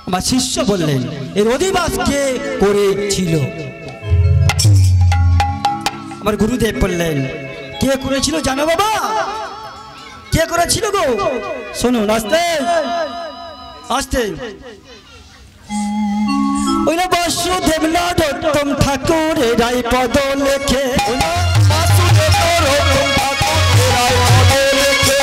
আমার শিষ্য বললেন এর অধিবাস কে করেছিল? আমার গুরুদেব বললেন কে করেছিল জানো বাবা? কে করেছিল গো? শুনুন আস্তে আস্তে। ওই না বাসুদেব নরোত্তম ঠাকুর রায় পদ লেখে, বাসুদেব নরোত্তম ঠাকুর রায় পদ লেখে,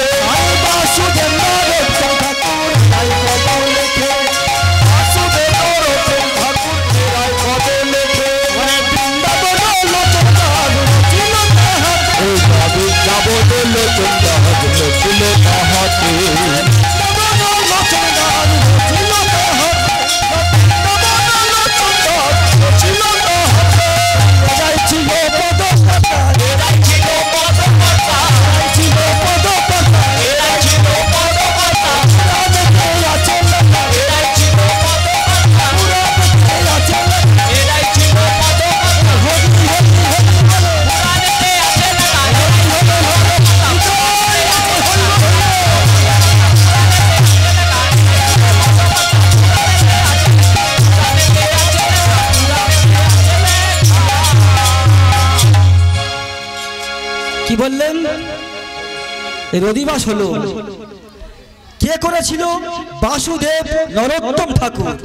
কি বললেন? এর অধিবাস হলো কে করেছিল? বাসুদেব নরোত্তম ঠাকুর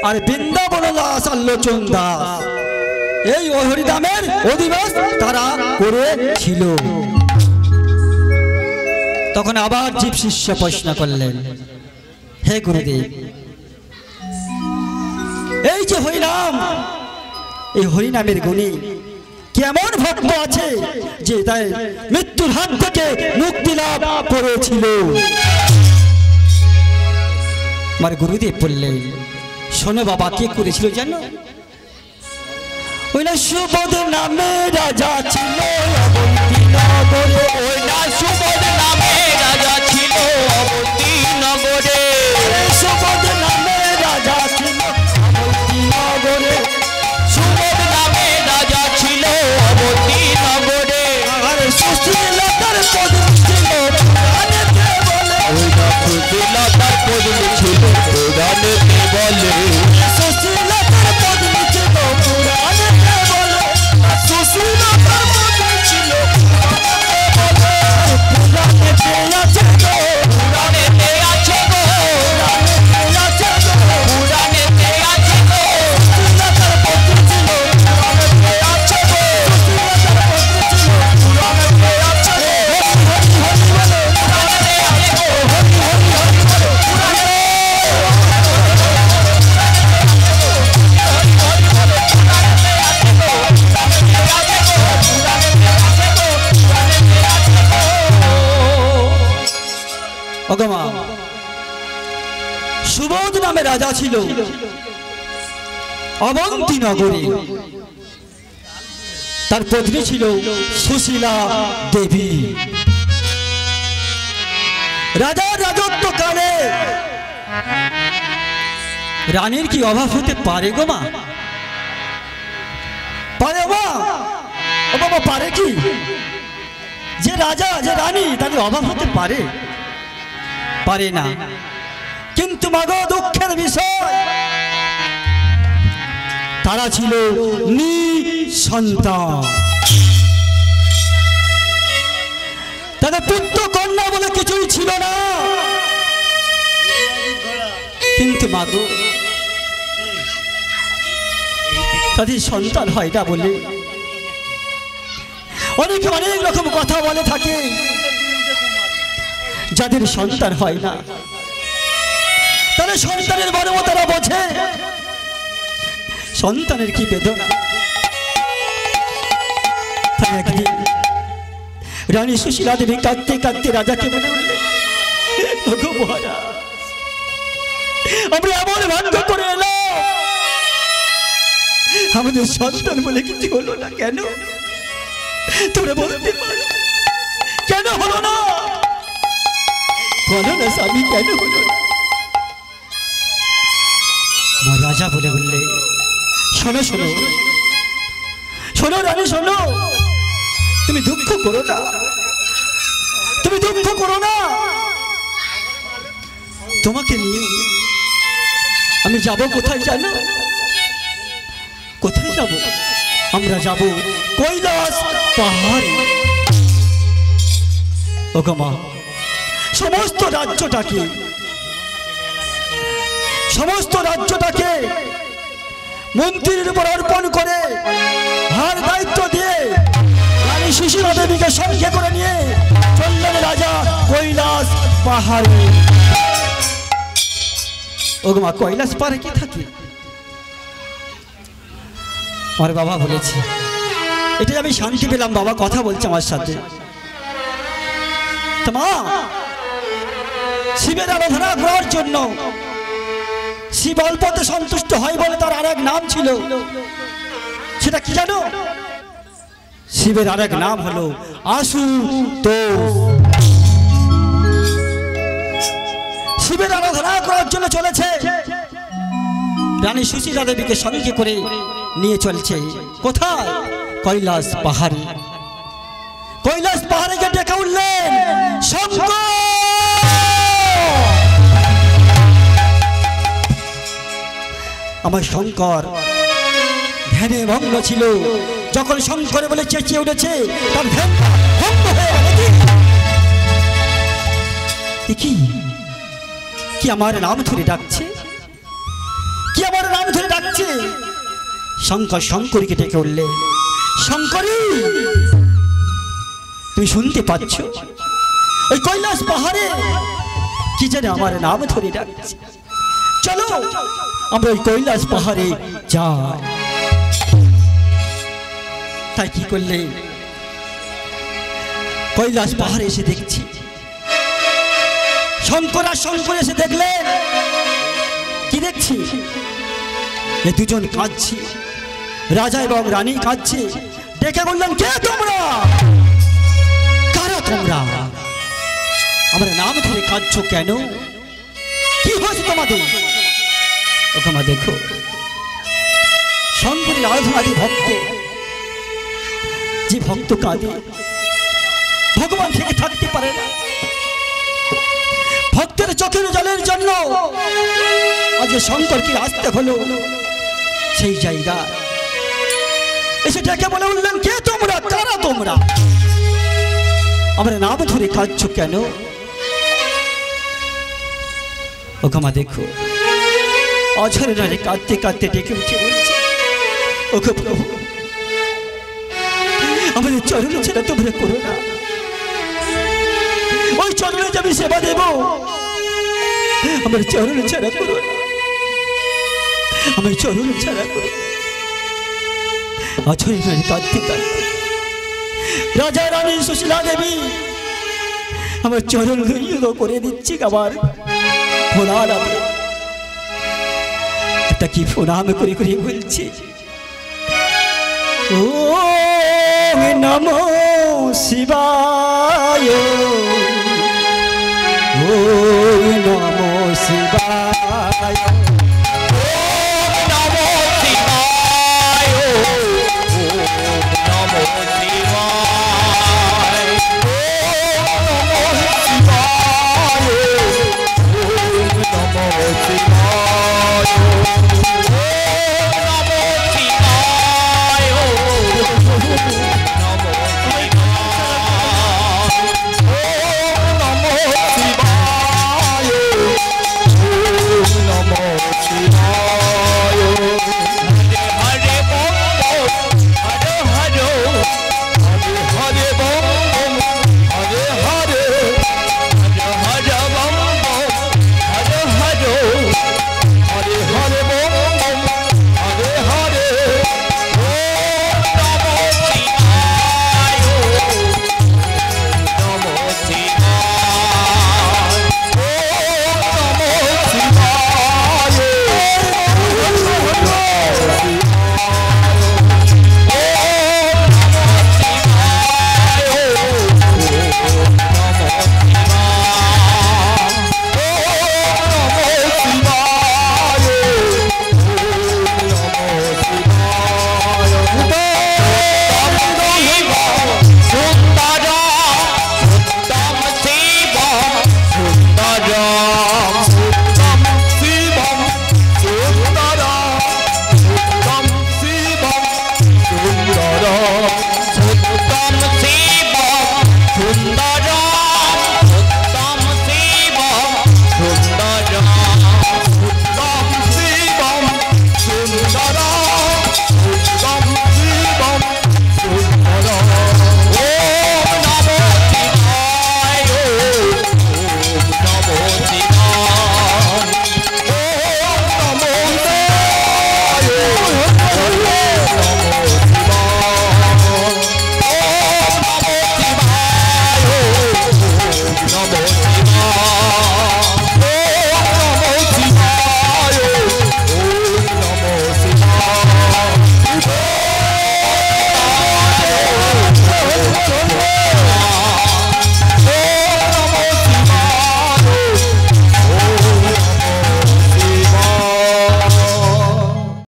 আর বৃন্দাবন দাস আল্লোচন দাস, এই হরিনামের অধিবাস তারা করেছিল। তখন আবার জীব শিষ্য প্রশ্ন করলেন হে গুরুদেব, এই যে হরিনাম, এই হরিনামের গুণী কেমন ভক্ত আছে যে তাই মৃত্যুর হাত থেকে মুক্তি লাভ করেছিল? আমার গুরুদেব বললেন শোনো বাবা কে করেছিল জানো? ওই না সুবোধ নামে রাজা ছিল অবন্তী নগরে, ওই না সুবোধ নামে রাজা ছিল অবন্তী নগরে, সুবোধ নামে রাজা ছিল অবন্তী নগরে, সুবোধ নামে রাজা ছিল অবন্তী নগরে, আর সুশীলতার পদম ছিল পুরাণেতে বলে, ওই না সুশীলতার পদম ছিল পুরাণেতে বলে, সুশীলতার পদম ছিল পুরাণেতে বলে, সুশীলতার পদম ছিল পুরাণেতে আছে গো, পুরাণেতে আছে গো, পুরাণেতে আছে গো, পুরাণেতে আছে গো, সুশীলতার পদম ছিল পুরাণেতে আছে গো, সুশীলতার পদম ছিল পুরাণেতে আছে গো, হরি হরি বলে পুরাণেতে আছে গো, হরি হরি হরি বলে পুরাণেতে সুবোধ নামে রাজা ছিল অবন্তী নগরী, তার পত্নী ছিল সুশীলা দেবী। রাজার রাজত্বকালে রানীর কি অভাব হতে পারে গো মা? পারে মা? ও বাবা পারে কি? যে রাজা যে রানী তাদের অভাব হতে পারে? পারে না। কিন্তু মাগো দুঃখের বিষয় তারা ছিল নিঃসন্তান, তাদের পুত্র কন্যা বলে কিছুই ছিল না। কিন্তু মাগো তাদের সন্তান হয় না বলে অনেকে অনেক রকম কথা বলে থাকে। যাদের সন্তান হয় না তাদের সন্তানের মর্ম তারা বোঝে, সন্তানের কি বেদনা। তাই একদিন রানী সুশীলা দেবী কাঁদতে কাঁদতে রাজাকে বলে উঠলেন, ওগো মহারাজ, আমরা এমন ভাগ্য করে এলাম, আমাদের সন্তান বলে কিছু হলো না। কেন তোমরা বলতে পারো? কেন হলো না? বলো না স্বামী, কেন হলো না? রাজা বলে বললে, শোনো শোনো শোনো রানী শোনো, তুমি দুঃখ করো না, তুমি দুঃখ করো না। তোমাকে নিয়ে আমি যাব কোথায় জানো? কোথায় যাব? আমরা যাব কৈলাস পাহাড়ে। ওগো মা, সমস্ত রাজ্যটাকে মন্ত্রীর উপর অর্পণ করে ভার দায়িত্ব দিয়ে রানী সুশীলা দেবীকে সঙ্গে করে নিয়ে চললেন রাজা কৈলাস পাহাড়ে। ওগো মা, কৈলাস পাহাড়ে কি থাকে? আমার বাবা বলেছে, এটাই আমি শান্তি পেলাম। বাবা কথা বলছে আমার সাথে। মা, শিবের আরাধনা করার জন্য শিব অল্পতে সন্তুষ্ট হয় বলে তার আরেক নাম ছিল। সেটা কি জানো? শিবের আরেক নাম হলো আশুতোষ। শিবের আরাধনা করার জন্য চলেছে রানী সুশীলা দেবীকে সঙ্গে করে নিয়ে চলছে কোথায়? কৈলাস পাহাড়ে। কৈলাস পাহাড়ে গিয়ে ডেকে উঠলেন শঙ্কর। আমার শঙ্কর ধ্যানে ভঙ্গ ছিল। যখন শঙ্কর বলে চেঁচিয়ে উঠেছে, তার ধ্যান ভঙ্গ হয়ে গেল। কি আমার নাম ধরে ডাকছে? কি আমার নাম ধরে ডাকছে? শঙ্কর শঙ্করীকে ডেকে উঠলে, শঙ্করী, তুমি শুনতে পাচ্ছ? ওই কৈলাস পাহাড়ে কি জানে আমার নাম ধরে ডাকছে। চলো আমরা ওই কৈলাস পাহাড়ে যাই। তাই কি করলে? কৈলাস পাহাড়ে এসে দেখছি শঙ্কর আর শঙ্কর এসে দেখলেন। কি দেখছি? এ দুজন কাঁদছে, রাজা এবং রানী কাঁদছে। ডেকে বললেন, কে তোমরা? কারা তোমরা? আমার নাম ধরে কাঁদছো কেন? কি হয়েছে তোমাদের? ওখানে দেখো, শঙ্করের আরাধনারী ভক্ত, যে ভক্ত কাঁদে ভগবান থেকে থাকতে পারে না। ভক্তের চোখের জলের জন্য আজ শঙ্করকে আসতে হলো। সেই জায়গা এসে ডেকে বলে উঠলেন, কে তোমরা? কারা তোমরা? আমার নাম ধরে কাঁদছো কেন? ওখানে দেখো, অঝরে নারে কাঁদতে কাঁদতে ডেকে উঠে বলছে, ওকে প্রভু, আমাদের চরণ ছেড়ে তোমরা করো না। ওই চরণে যে আমি সেবা দেব, আমার চরণ ছাড়া করো না, আমার চরণ ছাড়া করো। অঝরে নারে কাঁদতে কাঁদতে রাজা রানী সুশীলা দেবী আমার চরণ ধৈর্য করে দিচ্ছি। আবার প্রণাম, এটা কি প্রণাম করে করে বলছি, ও নমো শিবায়, ও নমো শিবায়,